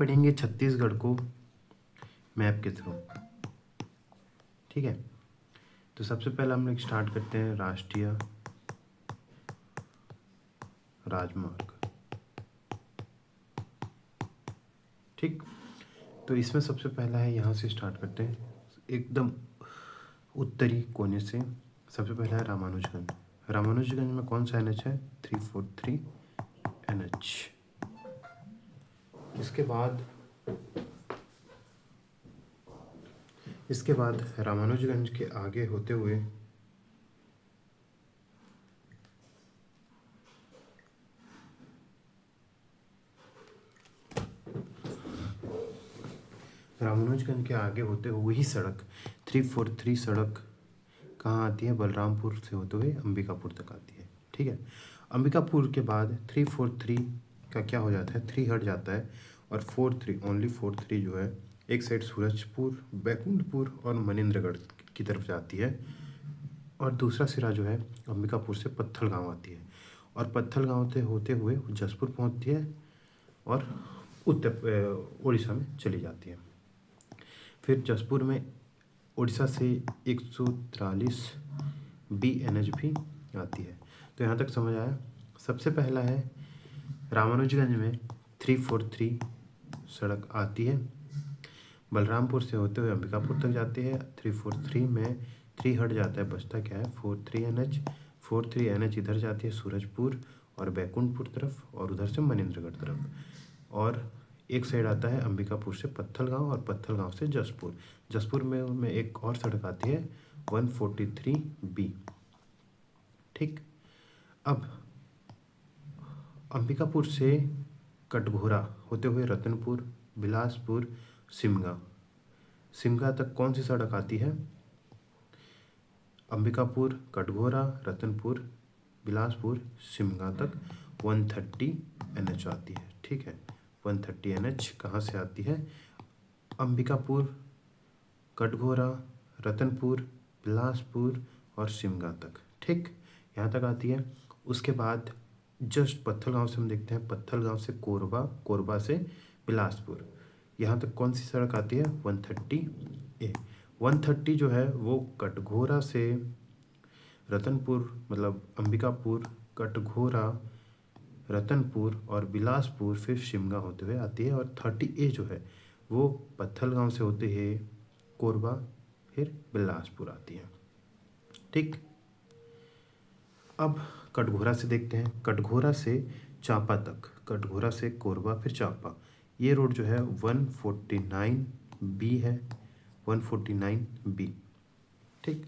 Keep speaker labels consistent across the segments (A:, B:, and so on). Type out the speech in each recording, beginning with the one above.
A: पढ़ेंगे छत्तीसगढ़ को मैप के थ्रू। ठीक है, तो सबसे पहले हम लोग स्टार्ट करते हैं राष्ट्रीय राजमार्ग। ठीक, तो इसमें सबसे पहला है, यहाँ से स्टार्ट करते हैं एकदम उत्तरी कोने से। सबसे पहला है रामानुजगंज। रामानुजगंज में कौन सा NH है? 343 NH। इसके बाद रामानुजगंज के आगे होते हुए ही सड़क 343 सड़क कहाँ आती है? बलरामपुर से होते हुए अंबिकापुर तक आती है। ठीक है, अंबिकापुर के बाद 343 का क्या हो जाता है? 3 हट जाता है और 43 जो है एक साइड सूरजपुर, बैकुंठपुर और मनेन्द्रगढ़ की तरफ जाती है, और दूसरा सिरा जो है अंबिकापुर से पत्थलगांव आती है, और पत्थलगांव से होते हुए जसपुर पहुंचती है और उड़ीसा में चली जाती है। फिर जसपुर में उड़ीसा से 143 BNH भी आती है। तो यहाँ तक समझ आया। सबसे पहला है रामानुजगंज में 343 सड़क आती है, बलरामपुर से होते हुए अंबिकापुर तक जाती है। 343 में 3 हट जाता है, बचता क्या है? 43 NH इधर जाती है सूरजपुर और बैकुंठपुर तरफ, और उधर से मनेन्द्रगढ़ तरफ, और एक साइड आता है अंबिकापुर से पत्थलगांव और पत्थलगांव से जसपुर में एक और सड़क आती है 143B। ठीक, अब अंबिकापुर से कटघोरा होते हुए रतनपुर, बिलासपुर, सिमगा तक कौन सी सड़क आती है? अंबिकापुर, कटघोरा, रतनपुर, बिलासपुर, सिमगा तक 130 NH आती है। ठीक है, 130 NH कहाँ से आती है? अंबिकापुर, कटघोरा, रतनपुर, बिलासपुर और सिमगा तक। ठीक, यहाँ तक आती है। उसके बाद जस्ट पत्थलगांव से हम देखते हैं, पत्थलगांव से कोरबा से बिलासपुर, यहाँ तक कौन सी सड़क आती है? 130A। 130 जो है वो कटघोरा से रतनपुर, मतलब अंबिकापुर, कटघोरा, रतनपुर और बिलासपुर, फिर शिमगा होते हुए आती है, और 30A जो है वो पत्थलगांव से होते हुए कोरबा, फिर बिलासपुर आती है। ठीक, अब कटघोरा से देखते हैं, कटघोरा से चांपा तक, कटघोरा से कोरबा फिर चांपा, ये रोड जो है 149B है, 149B। ठीक,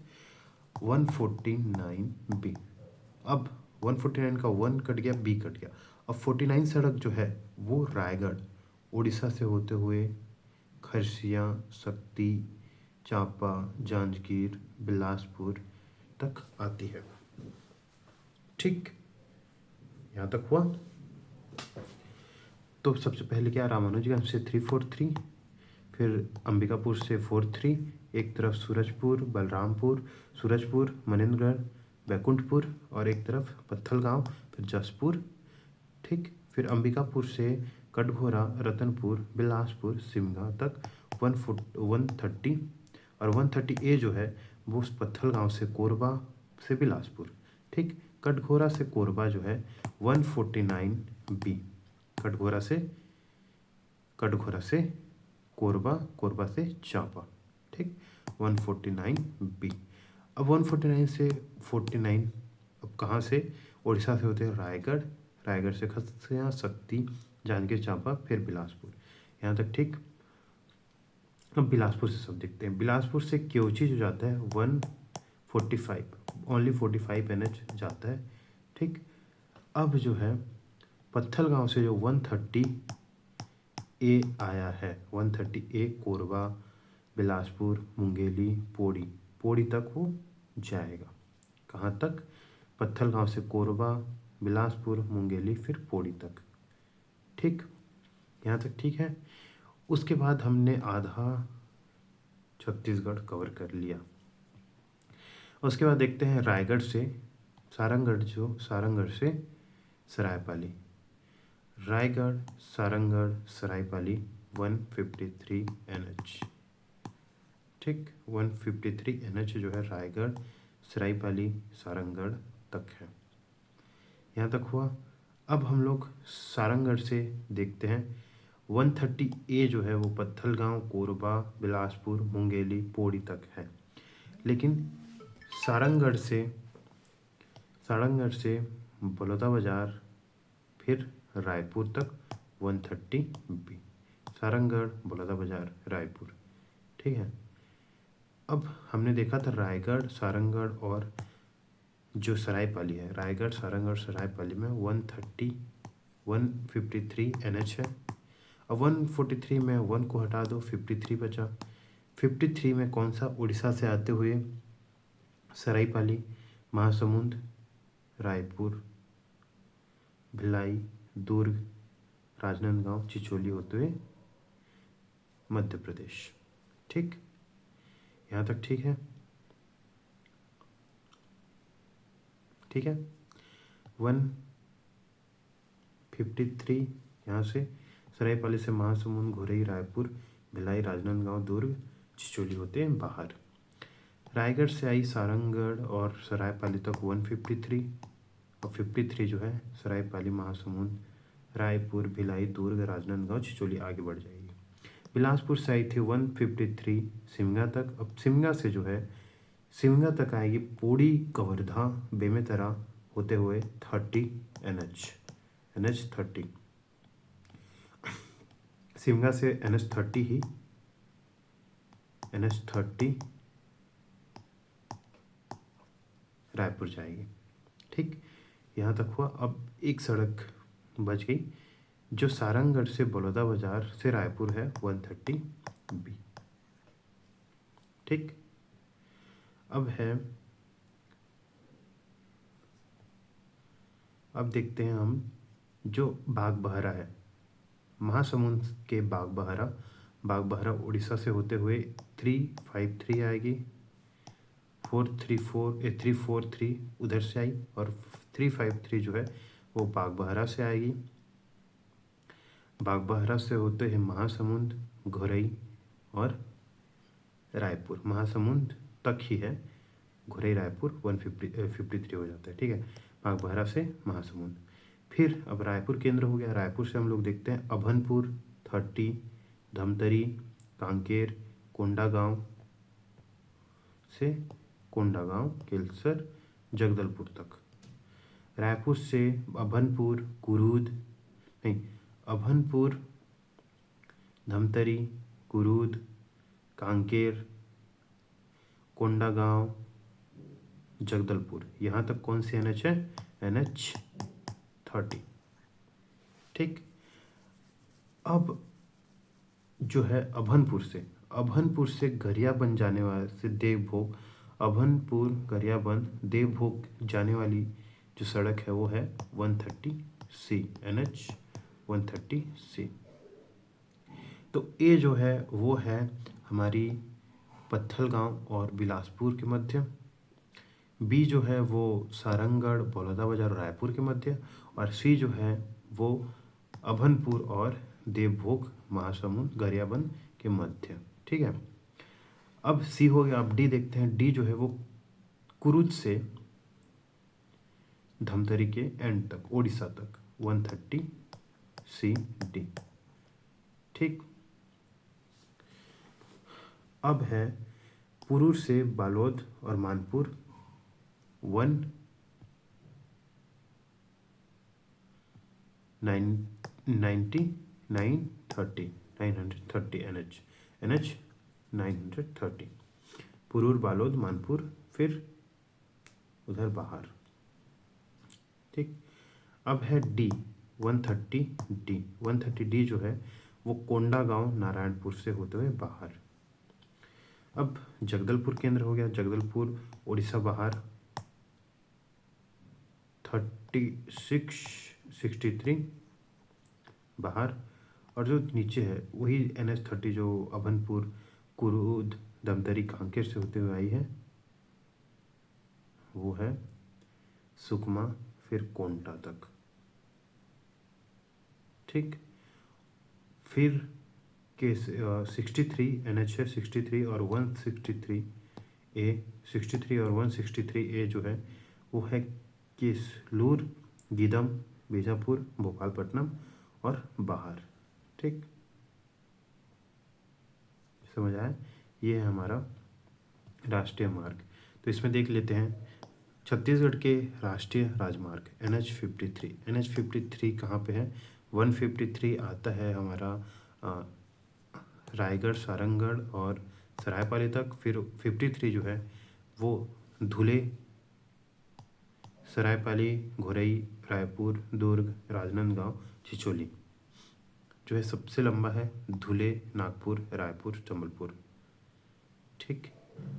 A: 149B। अब 149 का 1 कट गया, B कट गया। अब 49 सड़क जो है वो रायगढ़, उड़ीसा से होते हुए खरसिया, शक्ति, चांपा, जांजगीर, बिलासपुर तक आती है। ठीक, यहाँ तक हुआ। तो सबसे पहले क्या? रामानुजगंज से 343, फिर अंबिकापुर से 43, एक तरफ सूरजपुर, बलरामपुर, सूरजपुर, मनेन्द्रगढ़, बैकुंठपुर, और एक तरफ पत्थलगांव, फिर जसपुर। ठीक, फिर अंबिकापुर से कटघोरा, रतनपुर, बिलासपुर, सिमगा तक 130, और 130A जो है वो पत्थलगांव से कोरबा से बिलासपुर। ठीक, कटघोरा से कोरबा जो है 149B, कटघोरा से कोरबा, कोरबा से चांपा। ठीक, 149B। अब 149 से 49, अब कहाँ से? उड़ीसा से होते हैं रायगढ़, रायगढ़ से खरसिया, शक्ति, जांजगीर, चांपा, फिर बिलासपुर, यहाँ तक। ठीक, अब बिलासपुर से सब देखते हैं। बिलासपुर से क्योंची जो जाता है 145, ओनली 45 NH जाता है। ठीक, अब जो है पत्थलगांव से जो 130A आया है, 130A कोरबा, बिलासपुर, मुंगेली, पौड़ी तक वो जाएगा। कहाँ तक? पत्थलगांव से कोरबा, बिलासपुर, मुंगेली, फिर पौड़ी तक। ठीक, यहाँ तक ठीक है। उसके बाद हमने आधा छत्तीसगढ़ कवर कर लिया। उसके बाद देखते हैं रायगढ़ से सारंगढ़ से सरायपाली, रायगढ़, सारंगढ़, सरायपाली 153 NH। ठीक, 153 NH जो है रायगढ़, सरायपाली, सारंगगढ़ तक है। यहाँ तक हुआ। अब हम लोग सारंगगढ़ से देखते हैं 130A जो है वो पत्थलगांव, कोरबा, बिलासपुर, मुंगेली, पौड़ी तक है। लेकिन सारंगगढ़ से बलौदाबाजार फिर रायपुर तक 130B। सारंगगढ़, बलौदाबाजार, रायपुर। ठीक है। अब हमने देखा था रायगढ़, सारंगगढ़ और जो सरायपाली है, रायगढ़, सारंगगढ़, सरायपाली में 153 NH है। अब 143 में 1 को हटा दो, 53 बचा। 53 में कौन सा? उड़ीसा से आते हुए सरायपाली, महासमुंद, रायपुर, भिलाई, दुर्ग, राजनांदगांव, चिचोली होते हुए मध्य प्रदेश। ठीक, यहाँ तक ठीक है। ठीक है। 153 यहाँ से सरायपाली से महासमुंद, घोरई, रायपुर, भिलाई, राजनांदगांव, दुर्ग, चिचोली होते हैं बाहर। रायगढ़ से आई सारंगगढ़ और सरायपाली तक 153 और 53 जो है सरायपाली, महासमुंद, रायपुर, भिलाई, दुर्ग, राजनांदगांव, चिचोली आगे बढ़ जाएगी। बिलासपुर से आई थी 153 सिमगा तक। अब सिमगा से जो है सिमगा तक आएगी पौड़ी, कवर्धा, बेमेतरा होते हुए 30 NH 30। सिमगा से NH 30 रायपुर जाएगी। ठीक, यहाँ तक हुआ। अब एक सड़क बच गई जो सारंगगढ़ से बलौदाबाजार से रायपुर है, 130B। ठीक, अब देखते हैं हम जो बागबहरा है, महासमुंद के बागबहरा उड़ीसा से होते हुए 353 आएगी, 343 उधर से आई और 353 जो है वो बागबहरा से आएगी। बागबहरा से होते हैं महासमुंद, घोरई और रायपुर। महासमुंद तक ही है, घोरई, रायपुर 153 हो जाता है। ठीक है, बागबहरा से महासमुंद। फिर अब रायपुर केंद्र हो गया। रायपुर से हम लोग देखते हैं अभनपुर 30, धमतरी, कांकेर, कोंडागांव से कोंडागांव, केलसर, जगदलपुर तक। रायपुर से अभनपुर, धमतरी, कुरूद, कांकेर, कोंडागांव, जगदलपुर, यहाँ तक कौन सी NH है? NH 30। ठीक, अब जो है अभनपुर से गरियाबंद जाने वाले से देवभोग, अभनपुर, गरियाबंद, देवभोग जाने वाली जो सड़क है वो है 130C NH 130C। तो ये जो है वो है हमारी पत्थलगांव और बिलासपुर के मध्य। बी जो है वो सारंगगढ़, बलौदाबाजार, रायपुर के मध्य। और सी जो है वो अभनपुर और देवभोग, महासमुंद, गरियाबंद के मध्य। ठीक है, अब सी हो गया। अब डी देखते हैं। डी जो है वो कुरुद से धमतरी के एंड तक, उड़ीसा तक, 130C D। ठीक, अब है पुरूर से बालोद और मानपुर 930 NH 930, पुरूर, बालोद, मानपुर, फिर उधर बाहर। ठीक, अब है डी 130D। 130D जो है वो कोंडागांव, नारायणपुर से होते हुए बाहर। अब जगदलपुर केंद्र हो गया। जगदलपुर उड़ीसा बाहर 63 बाहर। और जो नीचे है वही NH 30 जो अभनपुर, कुरूद, धमतरी, कांकेर से होते हुए आई है, वो है सुकमा, फिर कोंटा तक। ठीक, फिर के 63 NH है 63 और 163A 63 और 163A जो है वो है केसलूर, गीदम, बीजापुर, भोपालपट्टनम और बाहर। ठीक, समझ आया? ये है हमारा राष्ट्रीय मार्ग। तो इसमें देख लेते हैं छत्तीसगढ़ के राष्ट्रीय राजमार्ग NH53। NH53 कहाँ पे है? 153 आता है हमारा रायगढ़, सारंगढ़ और सरायपाली तक। फिर 53 जो है वो धुले, सरायपाली, घोरई, रायपुर, दुर्ग, राजनांदगांव, चिचोली जो है सबसे लंबा है धुले, नागपुर, रायपुर, संबलपुर। ठीक,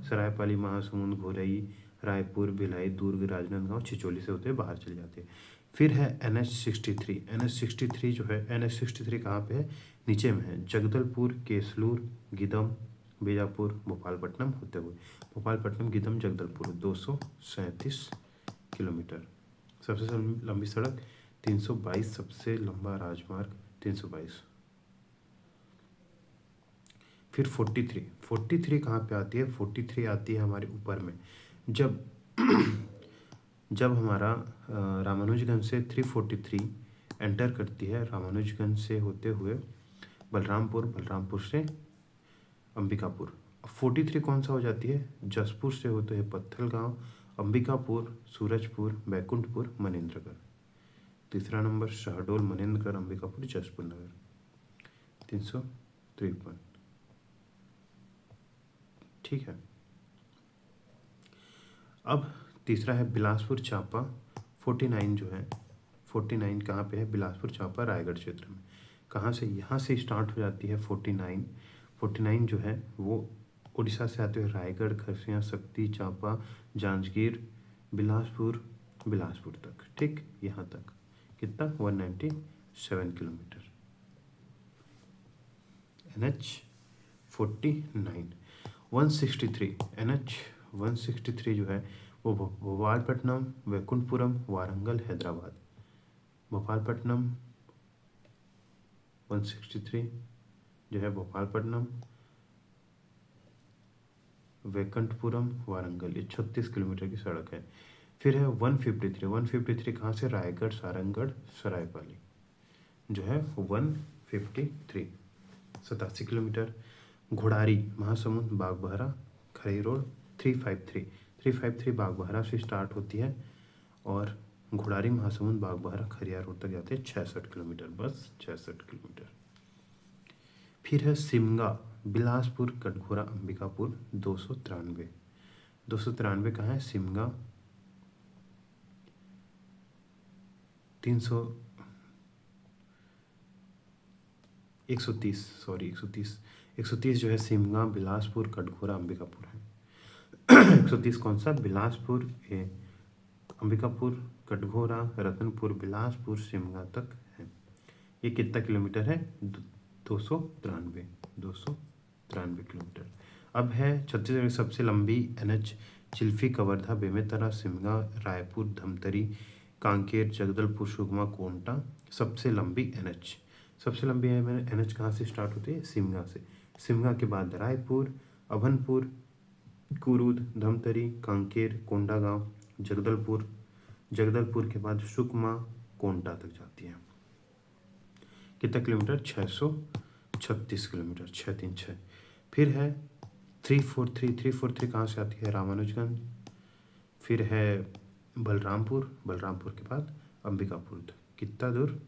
A: सरायपाली, महासमुंद, घोरई, रायपुर, भिलाई, दुर्ग, राजनांदगांव, चिचोली से होते बाहर चले जाते हैं। फिर है NH63। NH63 जो है NH63 कहाँ पे है? नीचे में है जगदलपुर, केसलूर, गीदम, बीजापुर, भोपालपट्टनम होते हुए। भोपालपट्टनम, गीदम, जगदलपुर 237 किलोमीटर। सबसे लंबी सड़क 322, सबसे लंबा राजमार्ग 322। फिर 43 कहाँ पे आती है? 43 आती है हमारे ऊपर में। जब जब हमारा रामानुजगंज से 343 एंटर करती है, रामानुजगंज से होते हुए बलरामपुर, बलरामपुर से अंबिकापुर। 43 कौन सा हो जाती है? जसपुर से होते हुए पत्थलगांव, अंबिकापुर, सूरजपुर, बैकुंठपुर, मनेन्द्रगढ़। तीसरा नंबर शहडोल, मनेन्द्रगढ़, अंबिकापुर, जसपुर नगर 353। ठीक है। अब तीसरा है बिलासपुर चांपा। 49 जो है 49 कहाँ पे है? बिलासपुर चांपा, रायगढ़ क्षेत्र में। कहाँ से? यहाँ से स्टार्ट हो जाती है 49 जो है वो उड़ीसा से आते हुए रायगढ़, खरसिया, शक्ति, चांपा, जांजगीर, बिलासपुर तक। ठीक, यहाँ तक कितना? 197 किलोमीटर। NH49। 163 NH163 जो है वो भोपालपट्टनम, वैकुंठपुरम, वारंगल, हैदराबाद। भोपालपट्टनम 163 जो है भोपालपट्टनम, वैकुंठपुरम, वारंगल, ये 36 किलोमीटर की सड़क है। फिर है 153 कहाँ से? रायगढ़, सारंगढ़, सरायपाली जो है 153 87 किलोमीटर। घोड़ारी, महासमुंद, बागबाहरा, खरई रोड 353 बागबाहरा से स्टार्ट होती है और घोड़ारी, महासमुंद, बागबाहरा, खरिया रोड तक जाते हैं 66 किलोमीटर, बस 66 किलोमीटर। फिर है सिमगा, बिलासपुर, कटघोरा, अंबिकापुर 293 कहाँ है? सिमगा 130 जो है सिमगा, बिलासपुर, कटघोरा, अंबिकापुर है। 130 कौन सा? बिलासपुर, अंबिकापुर, कटघोरा, रतनपुर, बिलासपुर, सिमगा तक है। ये कितना किलोमीटर है? 293 किलोमीटर। अब है छत्तीसगढ़ की सबसे लंबी NH चिल्फी, कवर्धा, बेमेतरा, सिमगा, रायपुर, धमतरी, कांकेर, जगदलपुर, सुकमा, कोंटा। सबसे लंबी NH NH कहाँ से स्टार्ट होती है? सिमगा से। सिमगा के बाद रायपुर, अभनपुर, कुरूद, धमतरी, कांकेर, कोंडागांव, जगदलपुर के बाद सुकमा, कोंटा तक जाती है। कितना किलोमीटर? 636 किलोमीटर, 636। फिर है 343 कहाँ से आती है? रामानुजगंज। फिर है बलरामपुर के बाद अंबिकापुर तक। कितना दूर?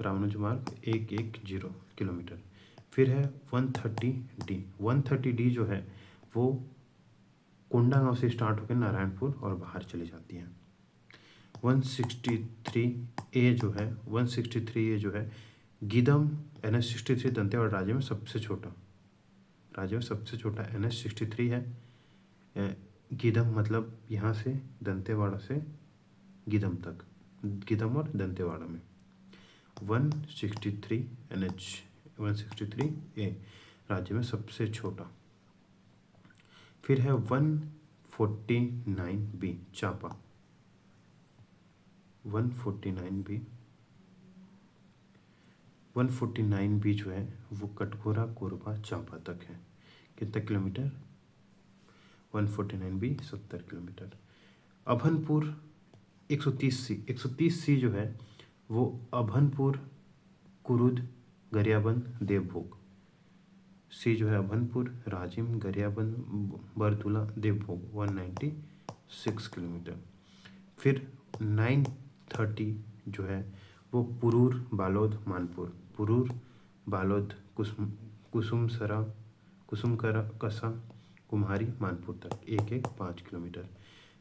A: रामानुज मार्ग 110 किलोमीटर। फिर है 130D जो है वो कोंडागांव से स्टार्ट होकर नारायणपुर और बाहर चली जाती है। 163A जो है गीदम, NH63 दंतेवाड़ा राज्य में सबसे छोटा NH63 है। गीदम मतलब यहाँ से दंतेवाड़ा से गीदम तक, गीदम और दंतेवाड़ा में 163 NH163A राज्य में सबसे छोटा। फिर है 149B चांपा, 149B 149B जो है वो कटघोरा कोरबा चांपा तक है। कितना kilometre? 149B 70 kilometre. Abhanpur 130C जो है वो अभनपुर कुरुद गरियाबंद देवभोग। सी जो है अभनपुर राजिम गरियाबंद बरतुला देवभोग 196 किलोमीटर। फिर 930 जो है वो पुरूर बालोद मानपुर, पुरूर बालोद कुसुमसरा कुसुमकरा कसा कुम्हारी मानपुर तक 5 किलोमीटर।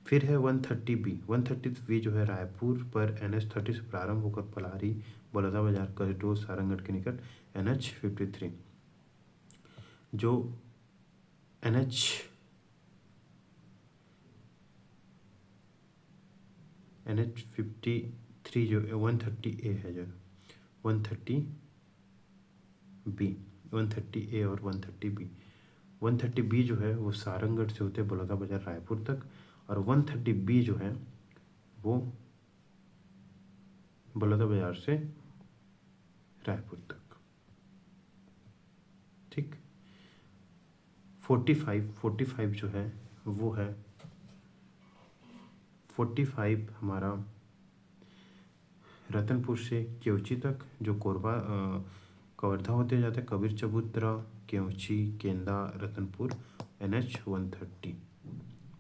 A: फिर है 130B जो है रायपुर पर NH30 से प्रारंभ होकर पलारी बलौदा बाजार कटोर सारंगढ़ के निकट NH53 जो NH53 जो 130A है, जो 130A और 130B। 130B जो है वो सारंगढ़ से होते बलौदा बाजार रायपुर तक, और 130B जो है वो बलौदा बाजार से रायपुर तक। ठीक। 45 जो है वो है 45 हमारा रतनपुर से केवची तक, जो कोरबा कवर्धा होते जाता है, कबीर चबूतरा केवची केंदा रतनपुर NH130।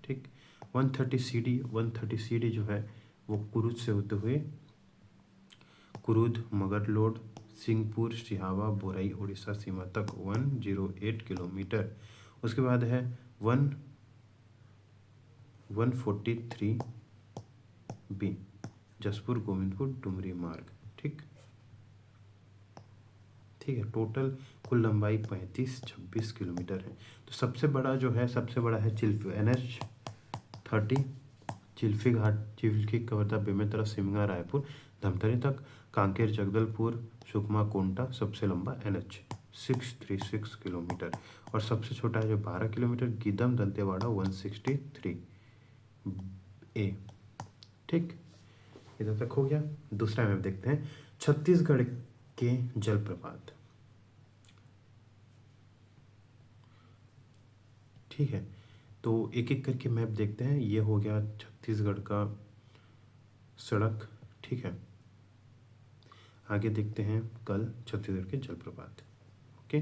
A: ठीक। 130CD जो है वो कुरुद से होते हुए कुरुद मगरलोड सिंहपुर सिहावा बोराई उड़ीसा सीमा तक 108 किलोमीटर। उसके बाद है 143B जसपुर गोविंदपुर डुमरी मार्ग। ठीक है। टोटल कुल लंबाई 35-26 किलोमीटर है। तो सबसे बड़ा है चिल्फी NH30 चिल्फी घाट चिल्फी कवर्धा बेमेतरा सिमगा रायपुर धमतरी तक, कांकेर जगदलपुर सुकमा कोंटा सबसे लंबा NH636 किलोमीटर, और सबसे छोटा है जो 12 किलोमीटर गीदम दंतेवाड़ा 163A। ठीक, इधर तक हो गया। दूसरा मैप देखते हैं, छत्तीसगढ़ के जलप्रपात। ठीक है, तो एक एक करके मैप देखते हैं। ये हो गया छत्तीसगढ़ का सड़क। ठीक है, आगे देखते हैं कल छत्तीसगढ़ के जलप्रपात। ओके।